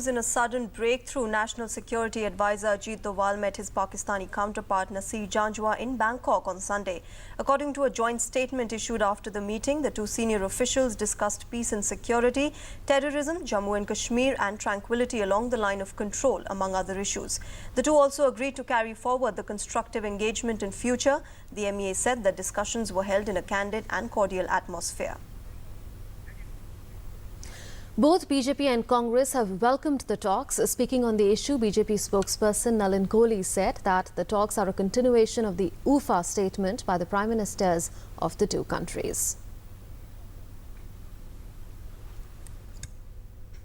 In a sudden breakthrough, National Security Advisor Ajit Doval met his Pakistani counterpart Nasir Janjua in Bangkok on Sunday. According to a joint statement issued after the meeting, the two senior officials discussed peace and security, terrorism, Jammu and Kashmir and tranquility along the line of control, among other issues. The two also agreed to carry forward the constructive engagement in future. The MEA said that discussions were held in a candid and cordial atmosphere. Both BJP and Congress have welcomed the talks. Speaking on the issue, BJP spokesperson Nalin Kohli said that the talks are a continuation of the UFA statement by the Prime Ministers of the two countries.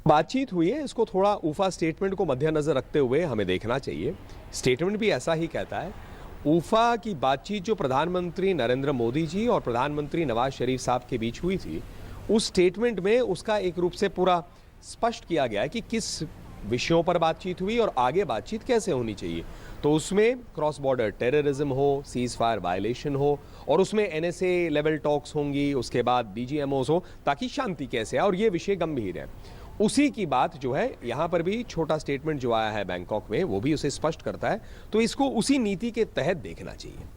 बातचीत हुई है, इसको थोड़ा ऊफा statement को मद्देनजर रखते हुए हमें देखना चाहिए। स्टेटमेंट भी ऐसा ही कहता है। ऊफा की बातचीत जो प्रधानमंत्री नरेंद्र मोदी जी और प्रधानमंत्री नवाज शरीफ साहब के बीच हुई थी, उस स्टेटमेंट में उसका एक रूप से पूरा स्पष्ट किया गया है कि किस विषयों पर बातचीत हुई और आगे बातचीत कैसे होनी चाहिए। तो उसमें क्रॉस बॉर्डर टेररिज्म हो, सीज फायर वायलेशन हो और उसमें NSA लेवल टॉक्स होंगी, उसके बाद DGMOs हो, ताकि शांति कैसे है और ये विषय गंभीर है। उसी की बात जो है यहाँ पर भी छोटा स्टेटमेंट जो आया है बैंकॉक में, वो भी उसे स्पष्ट करता है। तो इसको उसी नीति के तहत देखना चाहिए।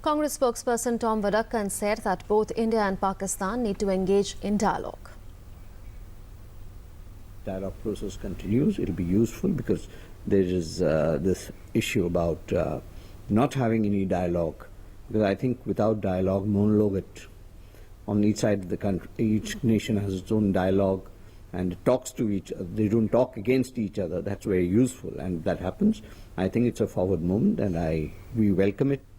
Congress spokesperson Tom Vadakkan said that both India and Pakistan need to engage in dialogue. Dialogue process continues. It will be useful because there is this issue about not having any dialogue. Because I think without dialogue, monologue on each side of the country, each nation has its own dialogue and talks to each other. They don't talk against each other. That's very useful, and that happens. I think it's a forward movement, and we welcome it.